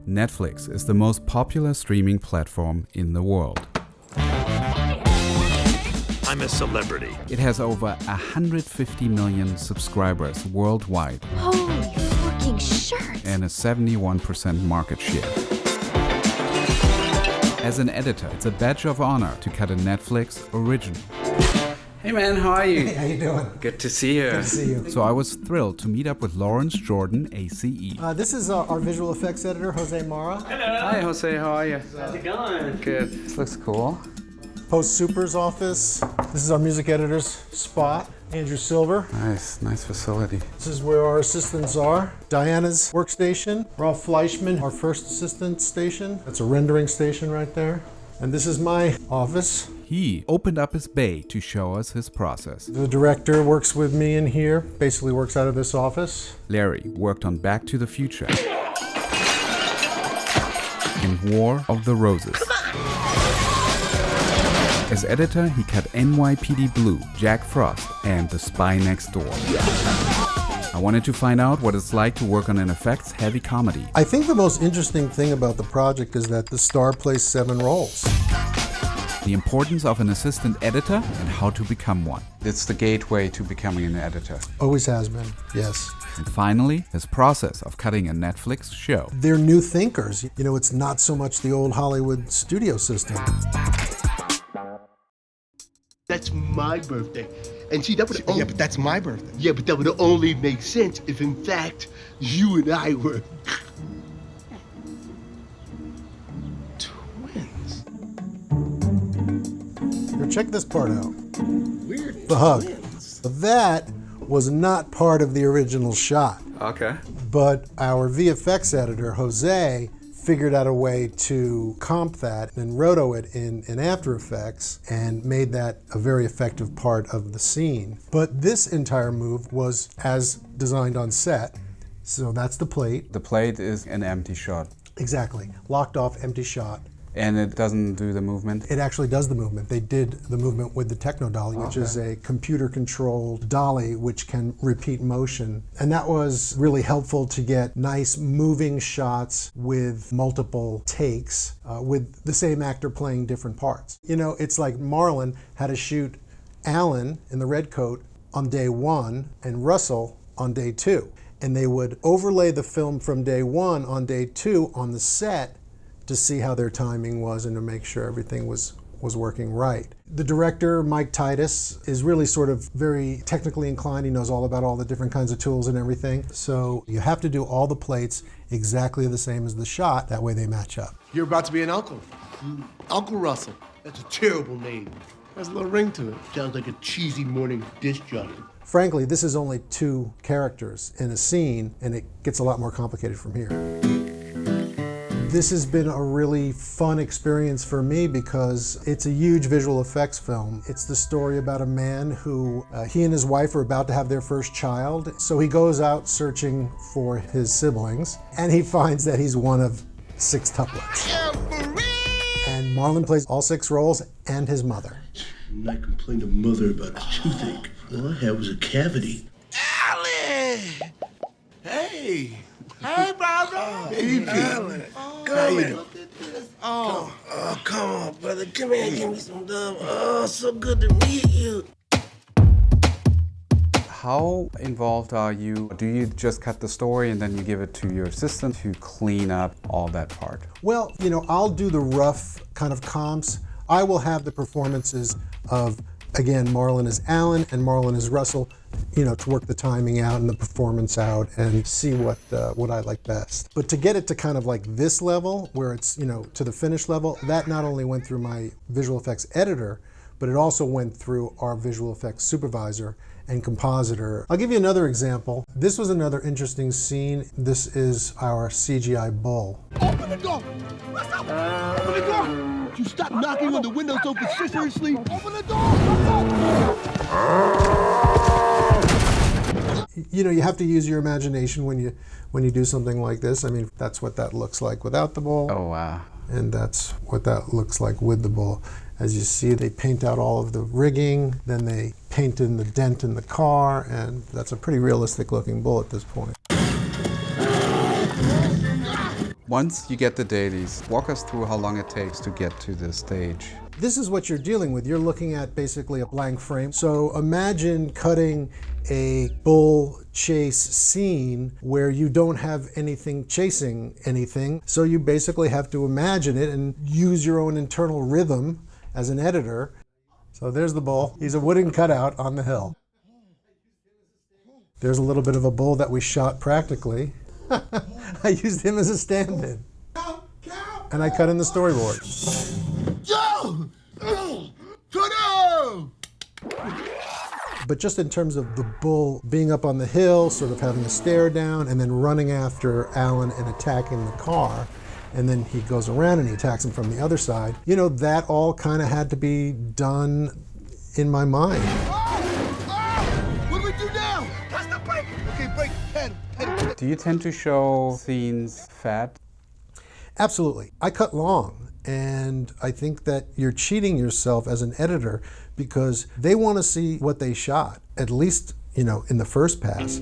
Netflix is the most popular streaming platform in the world. I'm a celebrity. It has over 150 million subscribers worldwide. Holy fucking shirt! And a 71% market share. As an editor, it's a badge of honor to cut a Netflix original. Hey man, how are you? Hey, how you doing? Good to see you. Good to see you. So I was thrilled to meet up with Lawrence Jordan, ACE. This is our visual effects editor, Jose Mara. Hello. Hi Jose, how are you? How's it going? Good. This looks cool. Post Super's office. This is our music editor's spot, Andrew Silver. Nice facility. This is where our assistants are. Diana's workstation. Ralph Fleischman, our first assistant station. That's a rendering station right there. And this is my office. He opened up his bay to show us his process. The director works with me in here, basically works out of this office. Larry worked on Back to the Future and War of the Roses. As editor, he cut NYPD Blue, Jack Frost, and The Spy Next Door. I wanted to find out what it's like to work on an effects-heavy comedy. I think the most interesting thing about the project is that the star plays 7 roles. The importance of an assistant editor and how to become one. It's the gateway to becoming an editor. Always has been, yes. And finally, his process of cutting a Netflix show. They're new thinkers. You know, it's not so much the old Hollywood studio system. That's my birthday. And see, that would Yeah, but that's my birthday. Yeah, but that would only make sense if, in fact, you and I were Twins. Here, check this part out. Weird. The hug. Twins. That was not part of the original shot. Okay. But our VFX editor, Jose, figured out a way to comp that and roto it in After Effects and made that a very effective part of the scene. But this entire move was as designed on set. So that's the plate. The plate is an empty shot. Exactly. Locked off, empty shot. And it doesn't do the movement? It actually does the movement. They did the movement with the Techno Dolly, which is a computer-controlled dolly which can repeat motion. And that was really helpful to get nice moving shots with multiple takes with the same actor playing different parts. You know, it's like Marlon had to shoot Alan in the red coat on day 1 and Russell on day 2. And they would overlay the film from day 1 on day 2 on the set to see how their timing was and to make sure everything was working right. The director, Mike Titus, is really sort of very technically inclined. He knows all about all the different kinds of tools and everything. So you have to do all the plates exactly the same as the shot. That way they match up. You're about to be an uncle. Uncle Russell. That's a terrible name. Has a little ring to it. Sounds like a cheesy morning disc jockey. Frankly, this is only 2 characters in a scene, and it gets a lot more complicated from here. This has been a really fun experience for me because it's a huge visual effects film. It's the story about a man who, he and his wife are about to have their first child. So he goes out searching for his siblings and he finds that he's one of 6 tuplets. And Marlon plays all 6 roles and his mother. And I complained to Mother about a toothache. All I had was a cavity. Alan! Hey! Hey, brother! Baby. Alan! Come here. Look at this. Oh, come on, brother. Come here and give me some love. Oh, so good to meet you. How involved are you? Do you just cut the story and then you give it to your assistant to clean up all that part? Well, you know, I'll do the rough kind of comps. I will have the performances of, again, Marlon as Alan and Marlon as Russell, you know, to work the timing out and the performance out and see what I like best. But to get it to kind of like this level, where it's, you know, to the finished level, that not only went through my visual effects editor, but it also went through our visual effects supervisor and compositor. I'll give you another example. This was another interesting scene. This is our CGI bull. Open the door! What's up? Open the door! You stop knocking on the windows so vociferously. Open the door! You know, you have to use your imagination when you do something like this. I mean, that's what that looks like without the bull. Oh, wow. And that's what that looks like with the bull. As you see, they paint out all of the rigging, then they paint in the dent in the car, and that's a pretty realistic looking bull at this point. Once you get the dailies, walk us through how long it takes to get to the stage. This is what you're dealing with. You're looking at basically a blank frame. So imagine cutting a bull chase scene where you don't have anything chasing anything. So you basically have to imagine it and use your own internal rhythm as an editor. So there's the bull. He's a wooden cutout on the hill. There's a little bit of a bull that we shot practically. I used him as a stand-in. And I cut in the storyboard. Yo! Cut. But just in terms of the bull being up on the hill, sort of having a stare down, and then running after Alan and attacking the car, and then he goes around and he attacks him from the other side, you know, that all kind of had to be done in my mind. What do we do now? Press the brake. Okay, brake, pedal. Do you tend to show scenes fat? Absolutely. I cut long, and I think that you're cheating yourself as an editor because they want to see what they shot, at least, you know, in the first pass.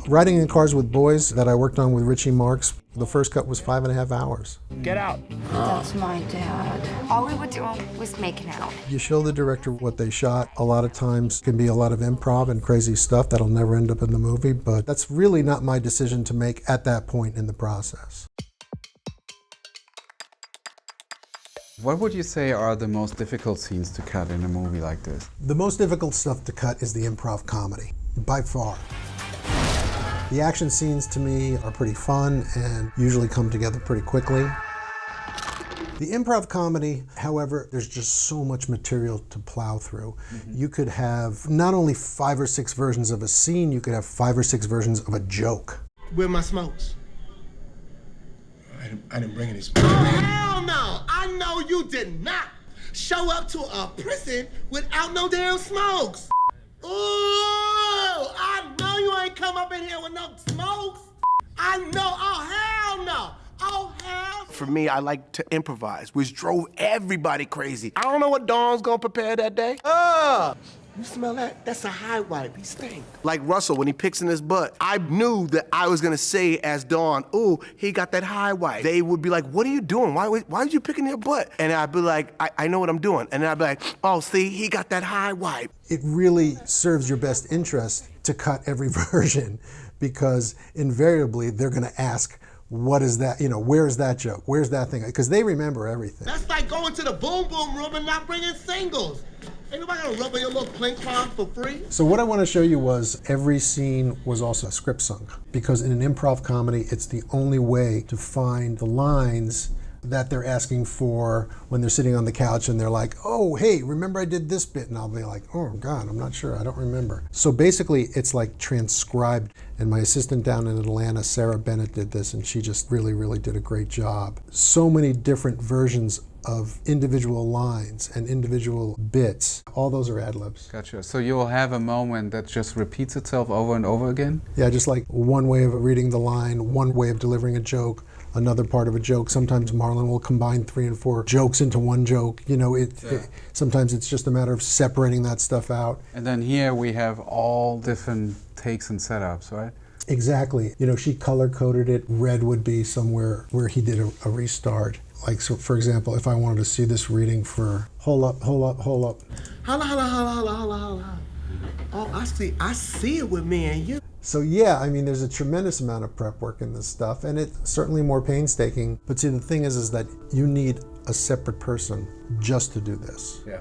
Riding in Cars with Boys that I worked on with Richie Marks, the first cut was 5.5 hours. Get out. That's my dad. All we were doing was making out. You show the director what they shot. A lot of times can be a lot of improv and crazy stuff that'll never end up in the movie, but that's really not my decision to make at that point in the process. What would you say are the most difficult scenes to cut in a movie like this? The most difficult stuff to cut is the improv comedy, by far. The action scenes to me are pretty fun and usually come together pretty quickly. The improv comedy, however, there's just so much material to plow through. You could have not only 5 or 6 versions of a scene, you could have 5 or 6 versions of a joke. Where my smokes? I didn't bring any smokes. Oh, hell no! I know you did not show up to a prison without no damn smokes. Ooh, I know you ain't come up in here with no smokes. I know. Oh, hell no. Oh, hell. For me, I like to improvise, which drove everybody crazy. I don't know what Dawn's gonna prepare that day. You smell that? That's a high wipe. He stink. Like Russell, when he picks in his butt, I knew that I was gonna say as Dawn, ooh, he got that high wipe. They would be like, what are you doing? Why are you picking your butt? And I'd be like, I know what I'm doing. And then I'd be like, oh, see, he got that high wipe. It really serves your best interest to cut every version because invariably they're gonna ask, what is that, you know, where's that joke? Where's that thing? Because they remember everything. That's like going to the boom boom room and not bringing singles. Ain't nobody gonna rub on your little plink clown for free. So what I want to show you was every scene was also script sunk because in an improv comedy, it's the only way to find the lines that they're asking for when they're sitting on the couch and they're like, oh, hey, remember I did this bit? And I'll be like, oh God, I'm not sure, I don't remember. So basically it's like transcribed, and my assistant down in Atlanta, Sarah Bennett, did this and she just really, really did a great job. So many different versions of individual lines and individual bits. All those are ad-libs. Gotcha. So you'll have a moment that just repeats itself over and over again? Yeah, just like one way of reading the line, one way of delivering a joke, another part of a joke. Sometimes Marlon will combine 3 and 4 jokes into one joke. You know, sometimes it's just a matter of separating that stuff out. And then here we have all different takes and setups, right? Exactly. You know, she color-coded it. Red would be somewhere where he did a restart. Like, so for example, if I wanted to see this reading for hold up. Holla, holla, holla, holla, holla. Oh, I see it with me and you. So yeah, I mean, there's a tremendous amount of prep work in this stuff, and it's certainly more painstaking. But see, the thing is that you need a separate person just to do this. Yeah.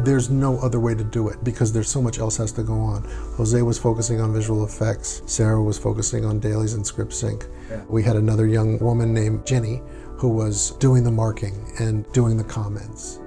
There's no other way to do it because there's so much else has to go on. Jose was focusing on visual effects. Sarah was focusing on dailies and script sync. Yeah. We had another young woman named Jenny who was doing the marking and doing the comments.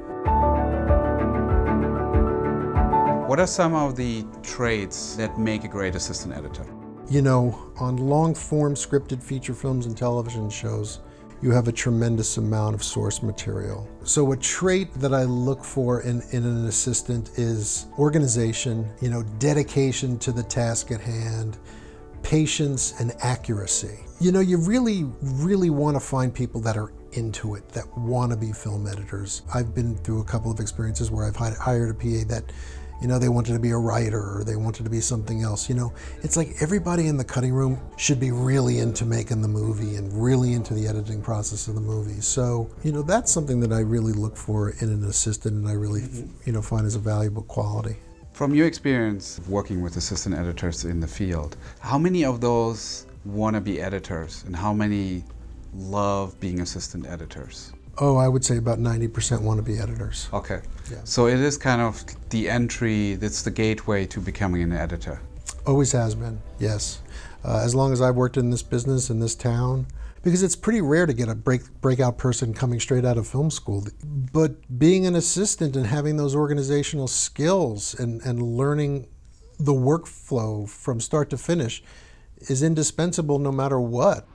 What are some of the traits that make a great assistant editor? You know, on long-form scripted feature films and television shows, you have a tremendous amount of source material. So a trait that I look for in an assistant is organization, you know, dedication to the task at hand, patience and accuracy. You know, you really, really want to find people that are into it, that want to be film editors. I've been through a couple of experiences where I've hired a PA that You know, they wanted to be a writer or they wanted to be something else. You know, it's like everybody in the cutting room should be really into making the movie and really into the editing process of the movie. So, you know, that's something that I really look for in an assistant and I really, you know, find as a valuable quality. From your experience of working with assistant editors in the field, how many of those want to be editors and how many love being assistant editors? Oh, I would say about 90% want to be editors. Okay. Yeah. So it is kind of the entry, that's the gateway to becoming an editor. Always has been, yes. As long as I've worked in this business, in this town, because it's pretty rare to get a breakout person coming straight out of film school. But being an assistant and having those organizational skills and learning the workflow from start to finish is indispensable no matter what.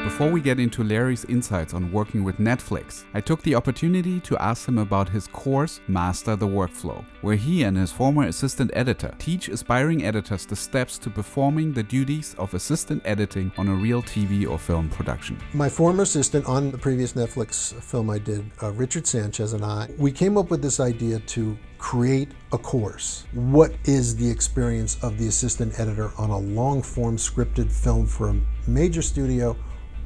Before we get into Larry's insights on working with Netflix, I took the opportunity to ask him about his course, Master the Workflow, where he and his former assistant editor teach aspiring editors the steps to performing the duties of assistant editing on a real TV or film production. My former assistant on the previous Netflix film I did, Richard Sanchez and I, we came up with this idea to create a course. What is the experience of the assistant editor on a long-form scripted film for a major studio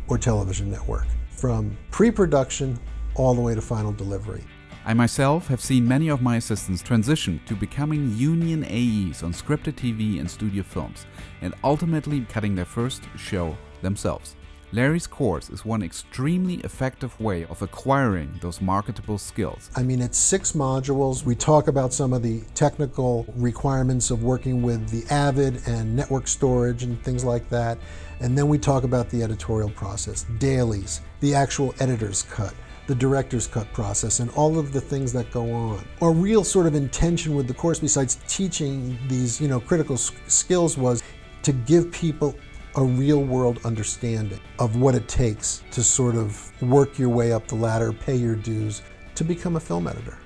or television network, from pre-production all the way to final delivery? I myself have seen many of my assistants transition to becoming union AEs on scripted TV and studio films, and ultimately cutting their first show themselves. Larry's course is one extremely effective way of acquiring those marketable skills. I mean, it's 6 modules. We talk about some of the technical requirements of working with the Avid and network storage and things like that. And then we talk about the editorial process, dailies, the actual editor's cut, the director's cut process, and all of the things that go on. Our real sort of intention with the course, besides teaching these, critical skills, was to give people a real-world understanding of what it takes to sort of work your way up the ladder, pay your dues, to become a film editor.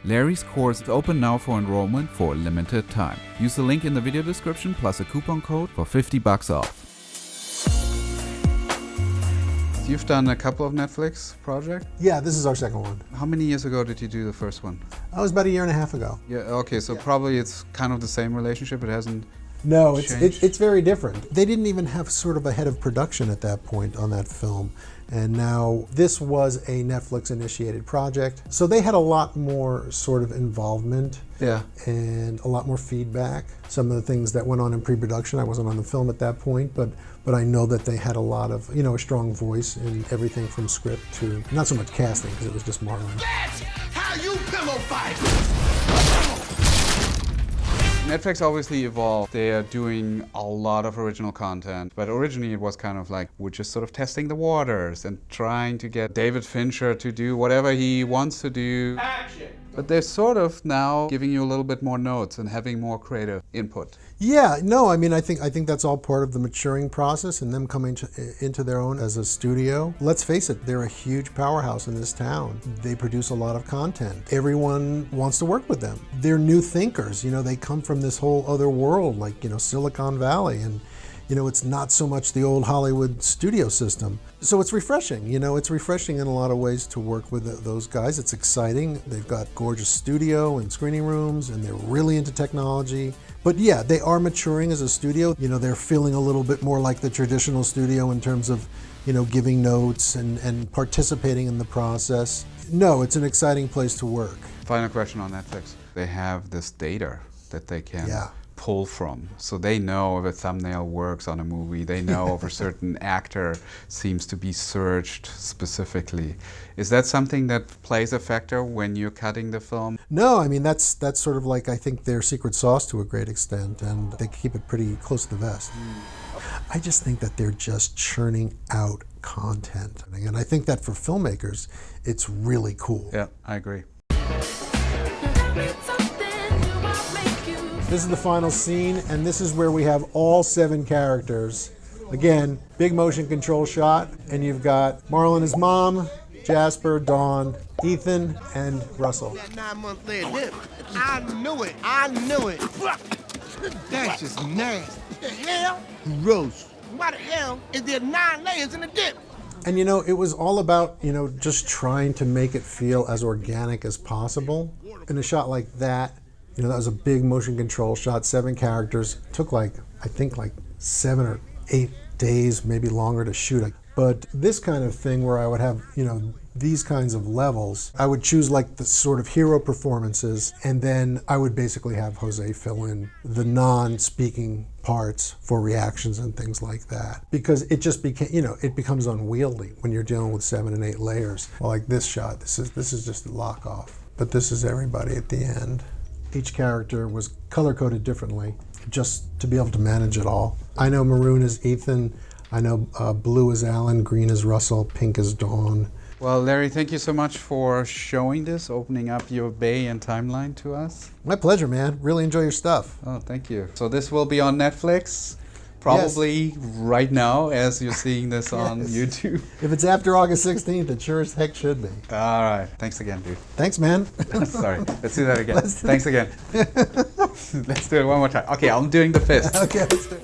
Larry's course is open now for enrollment for a limited time. Use the link in the video description plus a coupon code for $50 off. You've done a couple of Netflix projects? Yeah, this is our second one. How many years ago did you do the first one? That was about 1.5 years ago. Yeah, okay, so probably it's kind of the same relationship, it hasn't. No, it's very different. They didn't even have sort of a head of production at that point on that film. And now this was a Netflix-initiated project. So they had a lot more sort of involvement and a lot more feedback. Some of the things that went on in pre-production, I wasn't on the film at that point, but I know that they had a lot of, a strong voice in everything from script to, not so much casting, because it was just Marlon. That's how you pillow fight! Netflix obviously evolved. They are doing a lot of original content, but originally it was kind of like we're just sort of testing the waters and trying to get David Fincher to do whatever he wants to do. Action! But they're sort of now giving you a little bit more notes and having more creative input. Yeah, no, I mean, I think that's all part of the maturing process and them coming into their own as a studio. Let's face it, they're a huge powerhouse in this town. They produce a lot of content. Everyone wants to work with them. They're new thinkers, they come from this whole other world, like, Silicon Valley, and it's not so much the old Hollywood studio system. So it's refreshing, it's refreshing in a lot of ways to work with those guys. It's exciting. They've got gorgeous studio and screening rooms, and they're really into technology. But yeah, they are maturing as a studio. They're feeling a little bit more like the traditional studio in terms of, giving notes and participating in the process. No, it's an exciting place to work. Final question on Netflix. They have this data that they can pull from. So they know if a thumbnail works on a movie, they know if a certain actor seems to be searched specifically. Is that something that plays a factor when you're cutting the film? No, I mean, that's sort of like, I think, their secret sauce to a great extent, and they keep it pretty close to the vest. I just think that they're just churning out content. And I think that for filmmakers, it's really cool. Yeah, I agree. This is the final scene, and this is where we have all 7 characters. Again, big motion control shot, and you've got Marlon, his mom, Jasper, Dawn, Ethan, and Russell. That 9-month later dip. I knew it. That's just nasty. The hell? Gross. Why the hell is there 9 layers in the dip? And it was all about, just trying to make it feel as organic as possible. In a shot like that, You know, that was a big motion control shot, 7 characters. Took like, I think like 7 or 8 days, maybe longer to shoot. But this kind of thing where I would have, you know, these kinds of levels, I would choose like the sort of hero performances, and then I would basically have Jose fill in the non-speaking parts for reactions and things like that. Because it just became, you know, it becomes unwieldy when you're dealing with 7 and 8 layers. Well, like this shot, this is just a lock off. But this is everybody at the end. Each character was color-coded differently, just to be able to manage it all. I know maroon is Ethan, I know blue is Alan, green is Russell, pink is Dawn. Well, Larry, thank you so much for showing this, opening up your bay and timeline to us. My pleasure, man. Really enjoy your stuff. Oh, thank you. So this will be on Netflix, probably right now as you're seeing this on YouTube. If it's after August 16th, it sure as heck should be. All right. Thanks again, dude. Thanks, man. Sorry. Let's do that again. Thanks again. Let's do it one more time. Okay, I'm doing the fist. Okay, let's do it.